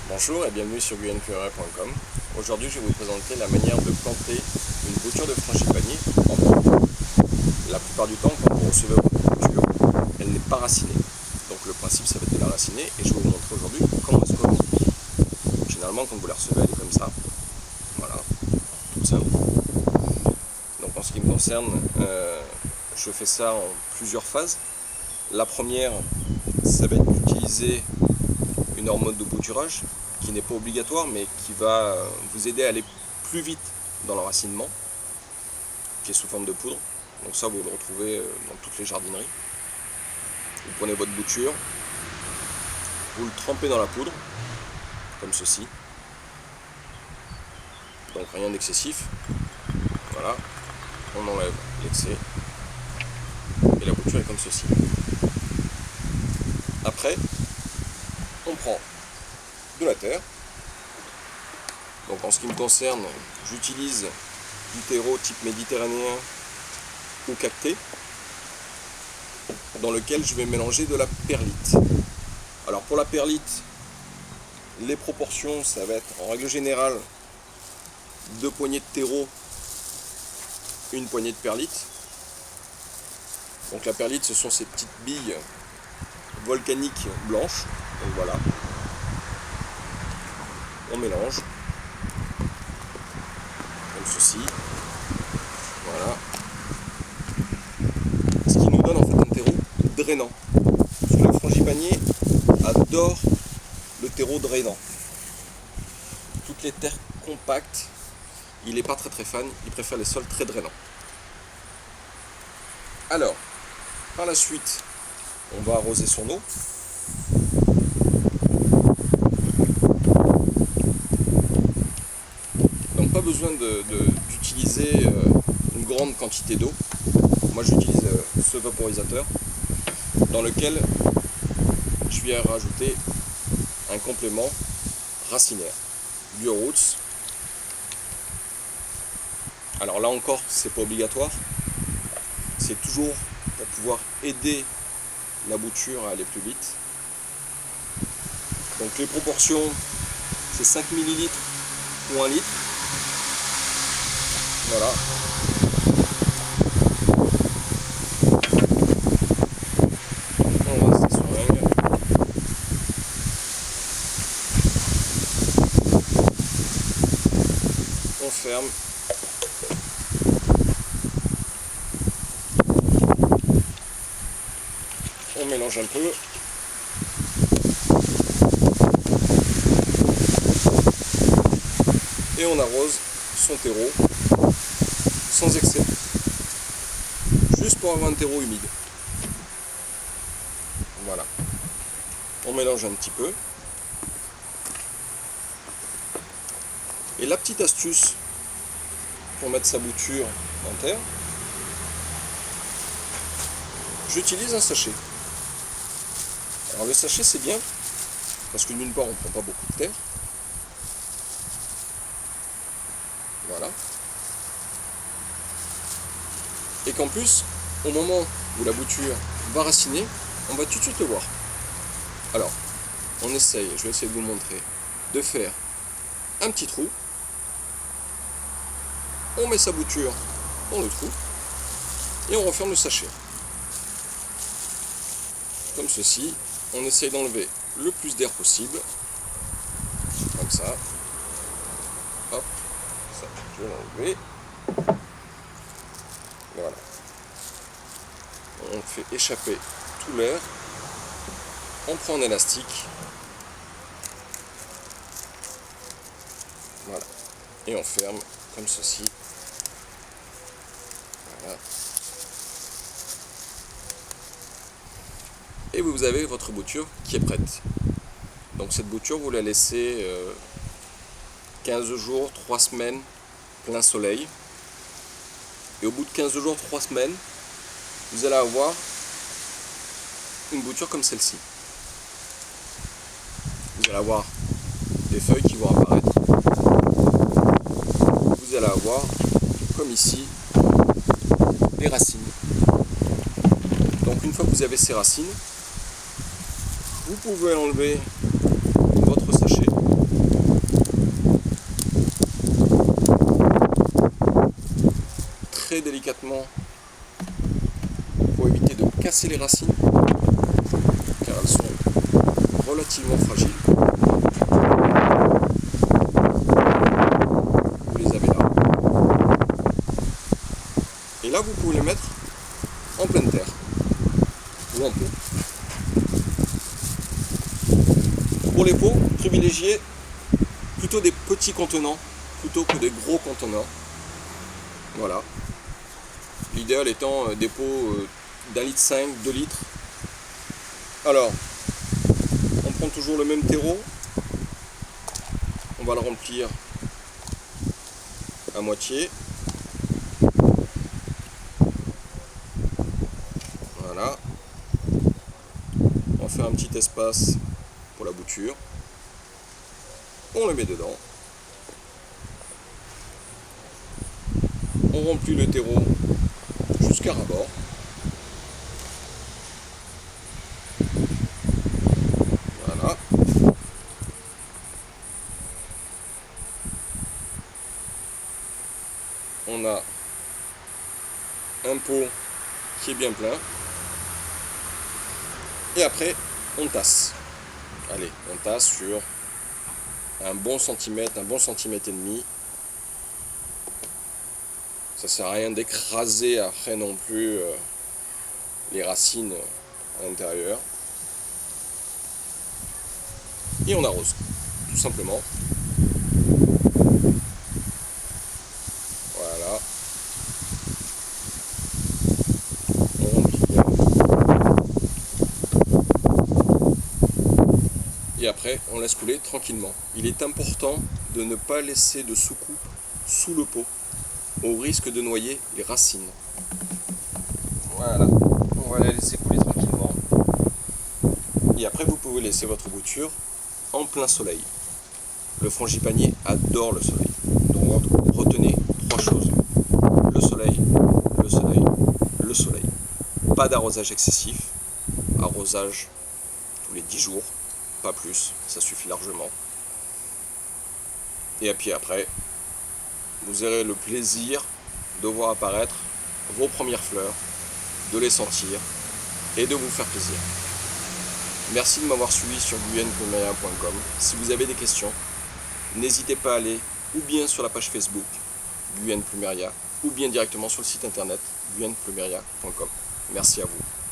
Bonjour et bienvenue sur guyanefureur.com. Aujourd'hui, je vais vous présenter la manière de planter une bouture de frangipanier en pot. La plupart du temps, quand vous recevez votre bouture, elle n'est pas racinée. Donc le principe, ça va être de la raciner et je vais vous montrer aujourd'hui comment est-ce qu'on fait. Généralement, quand vous la recevez, elle est comme ça. Voilà, toute simple. Donc en ce qui me concerne, je fais ça en plusieurs phases. La première, ça va être d'utiliser une hormone de bouturage qui n'est pas obligatoire mais qui va vous aider à aller plus vite dans l'enracinement, qui est sous forme de poudre. Donc ça, vous le retrouvez dans toutes les jardineries. Vous prenez votre bouture, vous le trempez dans la poudre, comme ceci. Donc rien d'excessif. Voilà, on enlève l'excès et la bouture est comme ceci. Après, on prend de la terre. Donc en ce qui me concerne, j'utilise du terreau type méditerranéen ou cacté, dans lequel je vais mélanger de la perlite. Alors pour la perlite, les proportions, ça va être en règle générale 2 poignées de terreau, 1 poignée de perlite. Donc la perlite, ce sont ces petites billes volcaniques blanches. Donc voilà, on mélange comme ceci. Voilà, ce qui nous donne en fait un terreau drainant, parce que le frangipanier adore le terreau drainant. Toutes les terres compactes, il n'est pas très fan, il préfère les sols très drainants. Alors, par la suite, on va arroser son eau. Donc pas besoin d'utiliser une grande quantité d'eau. Moi j'utilise ce vaporisateur dans lequel je vais rajouter un complément racinaire, BioRoots. Alors là encore, c'est pas obligatoire, c'est toujours pour pouvoir aider la bouture à aller plus vite. Donc les proportions, c'est 5 ml ou 1 litre. Voilà. On reste sur règle. On ferme. On mélange un peu. Et on arrose son terreau sans excès, juste pour avoir un terreau humide. Voilà, on mélange un petit peu. Et la petite astuce pour mettre sa bouture en terre, j'utilise un sachet. Alors le sachet, c'est bien parce que d'une part on ne prend pas beaucoup de terre. Voilà. Et qu'en plus, au moment où la bouture va raciner, on va tout de suite le voir. Alors, on essaye, je vais essayer de vous montrer, de faire un petit trou. On met sa bouture dans le trou et on referme le sachet. Comme ceci, on essaye d'enlever le plus d'air possible. Comme ça. Hop, ça, je vais l'enlever. Voilà. On fait échapper tout l'air. On prend un élastique. Voilà. Et on ferme comme ceci. Voilà. Et vous avez votre bouture qui est prête. Donc cette bouture, vous la laissez 15 jours, 3 semaines, plein soleil. Et au bout de 15 jours, 3 semaines, vous allez avoir une bouture comme celle-ci. Vous allez avoir des feuilles qui vont apparaître. Vous allez avoir, comme ici, des racines. Donc une fois que vous avez ces racines, vous pouvez enlever votre sachet délicatement pour éviter de casser les racines, car elles sont relativement fragiles. Vous les avez là. Et là, vous pouvez les mettre en pleine terre ou en pot. Pour les pots, privilégiez plutôt des petits contenants plutôt que des gros contenants. Voilà. L'idéal étant des pots d'1,5 litre, 2 litres. Alors, on prend toujours le même terreau. On va le remplir à moitié. Voilà. On fait un petit espace pour la bouture. On le met dedans. On remplit le terreau jusqu'à ras-bord. Voilà. On a un pot qui est bien plein. Et après, on tasse. Allez, on tasse sur un bon centimètre et demi. Ça sert à rien d'écraser après non plus les racines à l'intérieur. Et on arrose, tout simplement. Voilà. On remplit bien. Et après, on laisse couler tranquillement. Il est important de ne pas laisser de soucoupe sous le pot, au risque de noyer les racines. Voilà, on va la laisser couler tranquillement. Et après, vous pouvez laisser votre bouture en plein soleil. Le frangipanier adore le soleil. Donc retenez 3 choses. Le soleil, le soleil, le soleil. Pas d'arrosage excessif. Arrosage tous les 10 jours, pas plus, ça suffit largement. Et puis après, vous aurez le plaisir de voir apparaître vos premières fleurs, de les sentir et de vous faire plaisir. Merci de m'avoir suivi sur guyenplumeria.com. Si vous avez des questions, n'hésitez pas à aller ou bien sur la page Facebook Guyenne Plumeria ou bien directement sur le site internet guyenplumeria.com. Merci à vous.